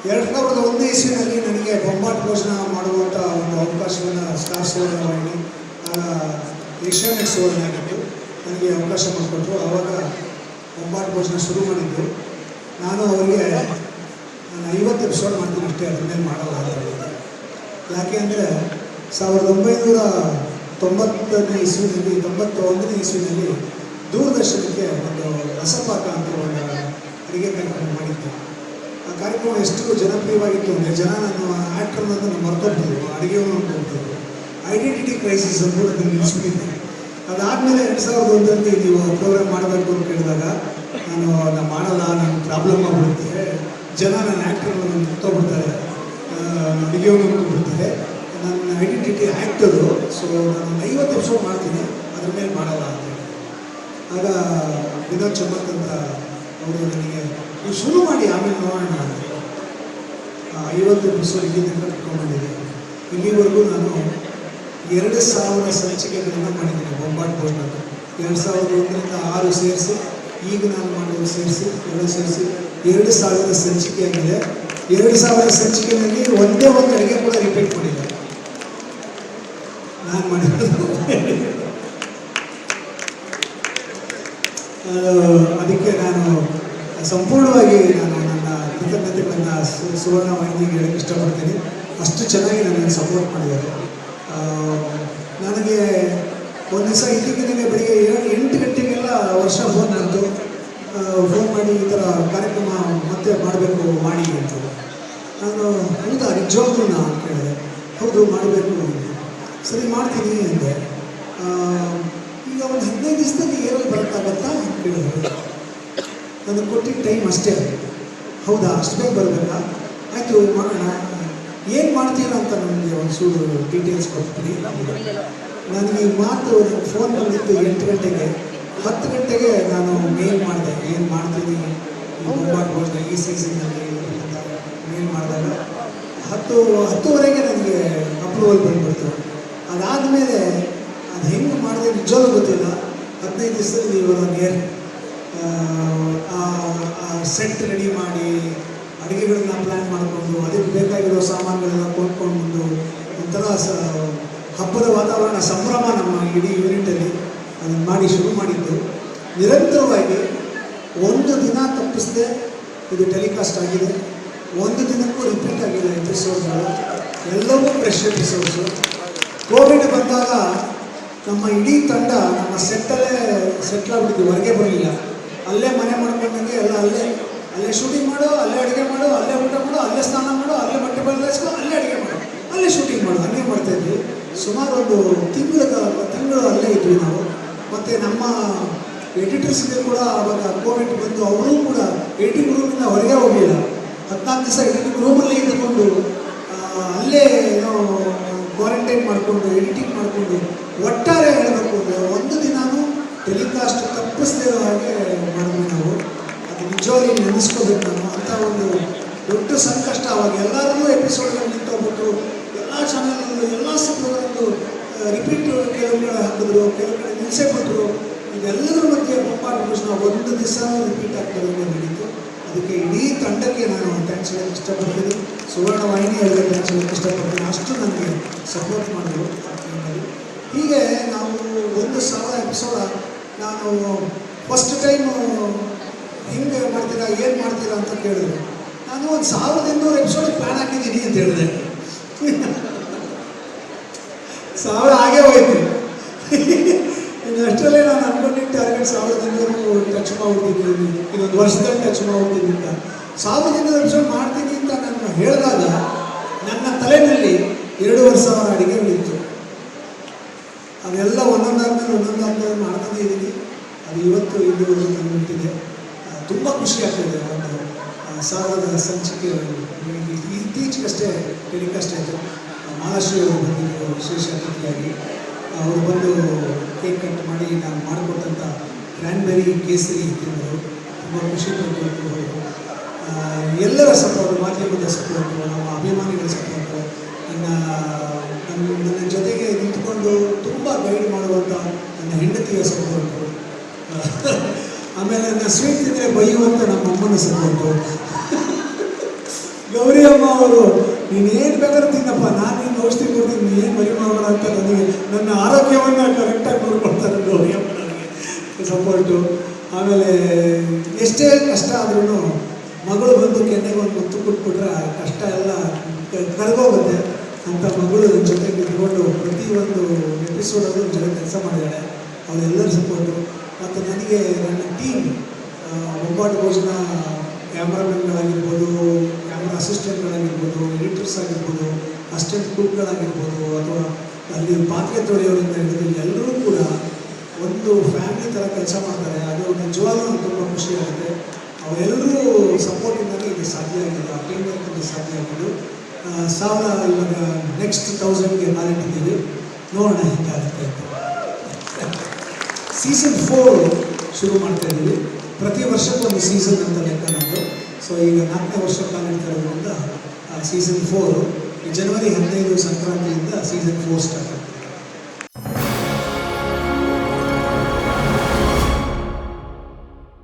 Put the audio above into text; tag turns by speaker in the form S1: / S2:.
S1: 2001 ಇಸ್ವಿನಲ್ಲಿ ನನಗೆ ಬೊಂಬಾಟ್ ಭೋಜನ ಮಾಡುವಂಥ ಒಂದು ಅವಕಾಶವನ್ನು ಸ್ಟಾರ್ ಸುವರ್ಣ ವಾಹಿನಿ ಏಷ್ಯಾನೆಟ್ ಸುವರ್ಣ ಆಗಿತ್ತು, ನನಗೆ ಅವಕಾಶ ಮಾಡಿಕೊಟ್ರು. ಆವಾಗ ಬೊಂಬಾಟ್ ಭೋಜನ ಶುರು ಮಾಡಿದ್ದು. ನಾನು ಅವರಿಗೆ ನಾನು 50 ಎಪಿಸೋಡ್ ಮಾಡ್ತೀನಿ ಅಷ್ಟೇ, ಅದ್ರ ಮೇಲೆ ಮಾಡಲ್ಲ ಅಂತ ಹೇಳಿದ್ದೆ. ಯಾಕೆ ಅಂದರೆ 1990ನೇ ಇಸ್ವಿನಲ್ಲಿ 91ನೇ ಇಸ್ವಿನಲ್ಲಿ ದೂರದರ್ಶನಕ್ಕೆ ಒಂದು ರಸಪಾಕ ಅಂತ ಒಂದು ಅಡುಗೆ ಕಾರ್ಯಕ್ರಮ ಮಾಡಿತ್ತು. ಆ ಕಾರ್ಯಕ್ರಮ ಎಷ್ಟು ಜನಪ್ರಿಯವಾಗಿತ್ತು ಅಂದರೆ ಜನ ನನ್ನ ಆ್ಯಕ್ಟರ್ನನ್ನು ಮರ್ತೋಗ್ತಿದ್ರು, ಅಡುಗೆಯನ್ನು ಹೋಗ್ತಿದ್ರು. ಐಡೆಂಟಿಟಿ ಕ್ರೈಸಿಸ್ ಅಂತ ಅದನ್ನು ನಿಲ್ಲಿಸ್ಬಿಟ್ಟಿದ್ದೆ. ಅದಾದಮೇಲೆ 2001ರಲ್ಲಿ ನೀವು ಪ್ರೋಗ್ರಾಮ್ ಮಾಡಬೇಕು ಅಂತ ಕೇಳಿದಾಗ ನಾನು ಮಾಡಲ್ಲ, ನನ್ನ ಪ್ರಾಬ್ಲಮ್ ಆಗಿಬಿಡುತ್ತೆ, ಜನ ನನ್ನ ಆ್ಯಕ್ಟರ್ನನ್ನು ಮರ್ತೋಗ್ಬಿಡ್ತಾರೆ, ಅಡುಗೆಯನ್ನು ಹೋಗ್ಬಿಡ್ತಾರೆ, ನನ್ನ ಐಡೆಂಟಿಟಿ ಆ್ಯಕ್ಟರು, ಸೊ ನಾನು 50 ಎಪಿಸೋಡ್ ಮಾಡ್ತೀನಿ, ಅದ್ರ ಮೇಲೆ ಮಾಡಲ್ಲ ಅಂತೇಳಿ. ಆಗ ವಿನೋದ್ ಚಮತ್ ಅಂತ ಅವರು ನನಗೆ ನೀವು ಶುರು ಮಾಡಿ ಆಮೇಲೆ ನೋಡೋಣ ಅಂತ 50 ಎಪಿಸೋಡ್ ಇಲ್ಲಿಂದ ಕಟ್ಕೊಂಡಿದ್ದೆ. ಇಲ್ಲಿವರೆಗೂ ನಾನು 2000 ಸಂಚಿಕೆಗಳನ್ನು ಮಾಡಿದ್ದೀನಿ ಬೊಂಬಾಟ್ ಭೋಜನ. 2001ರಿಂದ 6 ಸೇರಿಸಿ, ಈಗ ನಾನು ಮಾಡೋದು ಸೇರಿಸಿ 2 ಸೇರಿಸಿ 2000 ಸಂಚಿಕೆ ಆಗಿದೆ. 2000 ಸಂಚಿಕೆಯಲ್ಲಿ ಒಂದೇ ಒಂದು ಅಡುಗೆ ಕೂಡ ರಿಪೀಟ್ ಮಾಡಿಲ್ಲ ನಾನು ಮಾಡಿರೋದು. ಅದಕ್ಕೆ ನಾನು ಸಂಪೂರ್ಣವಾಗಿ ನನ್ನ ಕೃತಜ್ಞತೆಗಳನ್ನು ಸುವರ್ಣ ವಾಹಿನಿಗೆ ಹೇಳಕ್ಕೆ ಇಷ್ಟಪಡ್ತೀನಿ. ಅಷ್ಟು ಚೆನ್ನಾಗಿ ನನಗೆ ಸಪೋರ್ಟ್ ಮಾಡಿದ್ದಾರೆ. ನನಗೆ ಒಂದು ದಿವಸ ಇದ್ದಕ್ಕಿದ್ದಂಗೆ ಬೆಳಿಗ್ಗೆ 8 ಗಂಟೆಗೆಲ್ಲ ವರ್ಷ ಫೋನ್ ಬಂತು. ಫೋನ್ ಮಾಡಿ ಈ ಥರ ಕಾರ್ಯಕ್ರಮ ಮತ್ತೆ ಮಾಡಬೇಕು ಮಾಡಿ ಅಂತ. ನಾನು ಹೌದಾ ನಿಜವಾಗ್ಲೂ ನಾನು ಕೇಳಿದೆ. ಹೌದು ಮಾಡಬೇಕು, ಸರಿ ಮಾಡ್ತೀನಿ ಅಂದೆ. ಈಗ ಒಂದು 15 ದಿವಸದಲ್ಲಿ ಏರಲ್ಲಿ ಬರೋಕ್ಕಾಗತ್ತಾ ಅಂತ ಕೇಳಿದ್ರು. ನನಗೆ ಕೊಟ್ಟಿದ್ದ ಟೈಮ್ ಅಷ್ಟೇ. ಹೌದಾ ಅಷ್ಟು ಬೇಗ ಬರಬೇಕಾ, ಆಯಿತು ಮಾಡೋಣ, ಏನು ಮಾಡ್ತೀರಾ ಅಂತ ನನಗೆ ಒಂಚೂರು ಡೀಟೇಲ್ಸ್ ಕೊಡ್ತೀನಿ. ನನಗೆ ಈ ಮಾತು ಫೋನ್ ಬಂದಿದ್ದು 8 ಗಂಟೆಗೆ. 10 ಗಂಟೆಗೆ ನಾನು ಮೇಲ್ ಮಾಡಿದೆ, ಏನು ಮಾಡ್ತೀನಿ ಈ ಬೊಂಬಾಟ್ ಭೋಜನ ಈ ಸೀಸನ್ನಲ್ಲಿ ಅಂತ ಮೇಲ್ ಮಾಡಿದಾಗ 10:10ವರೆಗೆ ನನಗೆ ಅಪ್ರೂವಲ್ ಬಂದ್ಬಿಡ್ತು. ಅದಾದಮೇಲೆ ಅದು ಹೆಂಗೆ ಮಾಡಿದೆ ನಿಜವಾಗ್ಲೂ ಗೊತ್ತಿಲ್ಲ. 15 ದಿವಸದಲ್ಲಿ ಇವಾಗ ಸೆಟ್ ರೆಡಿ ಮಾಡಿ ಅಡುಗೆಗಳನ್ನ ಪ್ಲ್ಯಾನ್ ಮಾಡಿಕೊಂಡು ಅದಕ್ಕೆ ಬೇಕಾಗಿರೋ ಸಾಮಾನುಗಳನ್ನ ಕೊಂಡ್ಕೊಂಡು ಒಂಥರ ಹಬ್ಬದ ವಾತಾವರಣ, ಸಂಭ್ರಮ ನಮ್ಮ ಇಡೀ ಯೂನಿಟಲ್ಲಿ ಅದನ್ನು ಮಾಡಿ ಶುರು ಮಾಡಿದ್ದು. ನಿರಂತರವಾಗಿ ಒಂದು ದಿನ ತಪ್ಪಿಸದೆ ಇದು ಟೆಲಿಕಾಸ್ಟ್ ಆಗಿದೆ. ಒಂದು ದಿನಕ್ಕೂ ರಿಪೀಟ್ ಆಗಿದೆ ಎಪಿಸೋಡ್ಗಳು, ಎಲ್ಲವೂ ಫ್ರೆಶ್ ಎಪಿಸೋಡ್ಸು. ಕೋವಿಡ್ ಬಂದಾಗ ನಮ್ಮ ಇಡೀ ತಂಡ ನಮ್ಮ ಸೆಟ್ಟಲ್ಲೇ ಸೆಟ್ಲ್ ಆಗ್ಬಿಟ್ಟಿದ್ವಿ, ಹೊರಗೆ ಬರಲಿಲ್ಲ. ಅಲ್ಲೇ ಮನೆ ಮಾಡ್ಕೊಂಡಂಗೆ ಎಲ್ಲ ಅಲ್ಲೇ ಶೂಟಿಂಗ್ ಮಾಡು, ಅಲ್ಲೇ ಅಡುಗೆ ಮಾಡು, ಅಲ್ಲೇ ಊಟ ಮಾಡು, ಅಲ್ಲೇ ಸ್ನಾನ ಮಾಡು, ಅಲ್ಲೇ ಬಟ್ಟೆ ಬದಲಾಯಿಸ್ಕೊ, ಅಲ್ಲೇ ಅಡುಗೆ ಮಾಡು, ಅಲ್ಲೇ ಶೂಟಿಂಗ್ ಮಾಡು, ಹಂಗೆ ಮಾಡ್ತಾಯಿದ್ವಿ. ಸುಮಾರು ಒಂದು ತಿಂಗಳು ಅಲ್ಲೇ ಇದ್ವಿ ನಾವು. ಮತ್ತು ನಮ್ಮ ಎಡಿಟರ್ಸ್ಗೆ ಕೂಡ ಆವಾಗ ಕೋವಿಡ್ ಬಂದು ಅವರೂ ಕೂಡ ಎಡಿಟಿಂಗ್ ರೂಮಿಂದ ಹೊರಗೆ ಹೋಗಲಿಲ್ಲ. 14 ದಿವಸ ಎಡಿಟಿಂಗ್ ರೂಮಲ್ಲೇ ಇದ್ದುಕೊಂಡು ಅಲ್ಲೇ ಏನೋ ಕ್ವಾರಂಟೈನ್ ಮಾಡಿಕೊಂಡು ಎಡಿಟಿಂಗ್ ಮಾಡಿಕೊಂಡು, ಒಟ್ಟಾರೆ ಹೇಳಬೇಕು ಅಂದರೆ ಒಂದು ದಿನಾನು ಟೆಲಿಕಾಸ್ಟ್ ತಪ್ಪಿಸದೇ ಇರೋ ಹಾಗೆ ಮಾಡಿದ್ವಿ ನಾವು. ಅದು ನಿಜವಾಗಿ ನೆನೆಸ್ಕೋಬೇಕು ನಾವು. ಅಂಥ ಒಂದು ದೊಡ್ಡ ಸಂಕಷ್ಟ ಆವಾಗ ಎಲ್ಲರೂ ಎಪಿಸೋಡ್ಗಳು ನಿಂತೋಗ್ಬಿಟ್ಟು ಎಲ್ಲ ಚಾನಲ್ಗಳು ಎಲ್ಲ ಪ್ರೋಗ್ರಾಮ್ದು ರಿಪೀಟ್ ಕೆಲವು ಹಾಕಿದ್ರು, ಕೆಲವು ಕಡೆ ನಿಲ್ಲಿಸೇ ಕೊಟ್ಟರು. ಇದೆಲ್ಲದರ ಮಧ್ಯೆ ಬೊಂಬಾಟ್ ಭೋಜನ ಒಂದು ದಿವಸ ರಿಪೀಟ್ ಆಗ್ತದೆ ನಡೀತು. ಅದಕ್ಕೆ ಇಡೀ ತಂಡಕ್ಕೆ ನಾನು ಥ್ಯಾಂಕ್ಸ್ ಹೇಳೋಕ್ಕೆ ಇಷ್ಟಪಡ್ತೀನಿ. ಸುವರ್ಣ ವಾಹಿನಿ ಅವರಿಗೆ ಥ್ಯಾಂಕ್ಸ್ ಹೇಳೋಕ್ಕೆ ಇಷ್ಟಪಡ್ತೀನಿ. ಅಷ್ಟು ನನಗೆ ಸಪೋರ್ಟ್ ಮಾಡಿದ್ರು. ಹೀಗೆ ನಾವು 1000 ಎಪಿಸೋಡ ನಾನು ಫಸ್ಟ್ ಟೈಮು ಹಿಂಗೆ ಮಾಡ್ತೀರಾ, ಏನು ಮಾಡ್ತೀರಾ ಅಂತ ಕೇಳಿದ್ರು. ನಾನು ಒಂದು 1200 ಎಪಿಸೋಡ್ ಪ್ಲ್ಯಾನ್ ಹಾಕಿದ್ದೀನಿ ಅಂತ ಹೇಳಿದೆ. 1000 ಆಗೇ ಹೋಯ್ತು. ಇನ್ನು ಅಷ್ಟರಲ್ಲೇ ನಾನು ಅಂದ್ಕೊಂಡಿದ್ದ ಟಾರ್ಗೆಟ್ 1500 ಟಚ್ ಮಾಡ್ಬಿಟ್ಟಿದ್ದೀನಿ, ಇನ್ನೊಂದು ವರ್ಷದಲ್ಲಿ ಟಚ್ ಮಾಡ್ಬಿಟ್ಟಿದ್ದೀನಿ ಅಂತ. 1500 ಎಪಿಸೋಡ್ ಮಾಡ್ತೀನಿ ಅಂತ ನಾನು ಹೇಳಿದಾಗ ನನ್ನ ತಲೆಯಲ್ಲಿ 2500 ಅಡುಗೆಗಳಿತ್ತು. ಅದೆಲ್ಲ ಒಂದೊಂದಾದ್ಮೇಲೆ ಮಾಡ್ತಾನೇ ಇದ್ದೀನಿ. ಅದು ಇವತ್ತು ಇಲ್ಲಿವರೆಗೂ ತಂದುಬಿಟ್ಟಿದೆ. ತುಂಬ ಖುಷಿ ಆಗ್ತಾಯಿದೆ. ಒಂದು 1000 ಸಂಚಿಕೆ ಇತ್ತೀಚೆಗಷ್ಟೇ ಟೆಲಿಕಾಸ್ಟ್ ಆಯಿತು. ಮಹಾರಾಷ್ಟ್ರೀಯ ಅವರು ಬಂದಿದ್ದರು ವಿಶೇಷ ಅತಿಥಿಯಾಗಿ. ಅವರು ಬಂದು ಕೇಕ್ ಕಟ್ ಮಾಡಿ ನಾನು ಮಾಡಿಕೊಟ್ಟಂಥ ಕ್ರ್ಯಾನ್ಬೆರಿ ಕೇಸರಿ ತಿಂದರು. ತುಂಬ ಖುಷಿ ಪಟ್ಟು ಎಲ್ಲರ ಸಪೋರ್ಟು, ಮಾಧ್ಯಮದ ಸಪೋರ್ಟು, ನಮ್ಮ ಅಭಿಮಾನಿಗಳ ಸಪೋರ್ಟು, ನನ್ನ ಜೊತೆಗೆ ನಿಂತ್ಕೊಂಡು ತುಂಬ ಗೈಡ್ ಮಾಡುವಂಥ ನನ್ನ ಹೆಂಡತಿಯ ಸಪೋರ್ಟು, ಆಮೇಲೆ ನನ್ನ ಸ್ವೀಟ್ ತಿಂದರೆ ಬೈಯುವಂಥ ನಮ್ಮ ಅಮ್ಮನ ಸಪೋರ್ಟು, ಗೌರಿ ಅಮ್ಮ ಅವರು ನೀನೇನು ಬೇಕಾದ್ರೂ ತಿನ್ನಪ್ಪ, ನಾನು ನಿನ್ನ ಔಷಧಿ ಕೊಡ್ತೀನಿ, ನೀನು ಮರಿ ಮಾಡೋಣ ಅಂತ ನನಗೆ ನನ್ನ ಆರೋಗ್ಯವನ್ನು ಕರೆಕ್ಟಾಗಿ ನೋಡ್ಕೊಳ್ತಾರೆ ಗೌರಿ ಅಮ್ಮ ನನಗೆ ಸಪೋರ್ಟು. ಆಮೇಲೆ ಎಷ್ಟೇ ಕಷ್ಟ ಆದ್ರೂ ಮಗಳು ಬಂದು ಕೆನ್ನೆಗೆ ಒಂದು ಮುತ್ತು ಕೊಟ್ಬಿಟ್ರೆ ಕಷ್ಟ ಎಲ್ಲ ಕರಗೋಗುತ್ತೆ ಅಂತ ಮಗಳು ನನ್ನ ಜೊತೆಗೆ ಇಟ್ಕೊಂಡು ಪ್ರತಿಯೊಂದು ಎಪಿಸೋಡಲ್ಲೂ ಜೊತೆ ಕೆಲಸ ಮಾಡಿದ್ದಾಳೆ. ಅವರೆಲ್ಲರ ಸಪೋರ್ಟು. ಮತ್ತು ನನಗೆ ನನ್ನ ಟೀಮ್ ಬೊಂಬಾಟ್ ಭೋಜನ ಕ್ಯಾಮ್ರಾಮನ್ಗಳಾಗಿರ್ಬೋದು, ಕ್ಯಾಮ್ರಾ ಅಸಿಸ್ಟೆಂಟ್ಗಳಾಗಿರ್ಬೋದು, ಎಡಿಟರ್ಸ್ ಆಗಿರ್ಬೋದು, ಅಸಿಸ್ಟೆಂಟ್ ಕುಕ್ಗಳಾಗಿರ್ಬೋದು, ಅಥವಾ ಅಲ್ಲಿ ಪಾತ್ರೆ ತೊಳೆಯೋರಿಂದ ಹಿಡಿದು ಎಲ್ಲರೂ ಕೂಡ ಒಂದು ಫ್ಯಾಮಿಲಿ ಥರ ಕೆಲಸ ಮಾಡ್ತಾರೆ. ಅದು ನಿಜವಾಗ್ಲೂ ನನಗೆ ತುಂಬ ಖುಷಿಯಾಗುತ್ತೆ. ಅವರೆಲ್ಲರೂ ಸಪೋರ್ಟಿಂದಾಗಿ ಇದು ಸಾಧ್ಯ ಆಗಿದೆ, ಆ ಟೀಮ್ ವರ್ಕಿಂದ ಸಾಧ್ಯ ಆಗಿದ್ದು. ಇವಾಗ ನೆಕ್ಸ್ಟ್ 1000ಗೆ ಕಾಲಿಟ್ಟಿದ್ದೀವಿ, ನೋಡೋಣ ಹೇಗಾಗುತ್ತೆ ಅಂತ. ಸೀಸನ್ 4 ಶುರು ಮಾಡ್ತಾ ಇದ್ದೀವಿ. ಪ್ರತಿ ವರ್ಷಕ್ಕೊಂದು ಸೀಸನ್ ಅಂತ ಲೆಕ್ಕ ನಮ್ಮದು. ಸೊ ಈಗ 4ನೇ ವರ್ಷ ಕಾಲಿಡ್ತಾ ಇರೋದ್ರಿಂದ ಸೀಸನ್ 4 ಜನವರಿ 15 ಸಂಕ್ರಾಂತಿಯಿಂದ ಸೀಸನ್ 4 ಸ್ಟಾರ್ಟ್ ಆಗ್ತದೆ.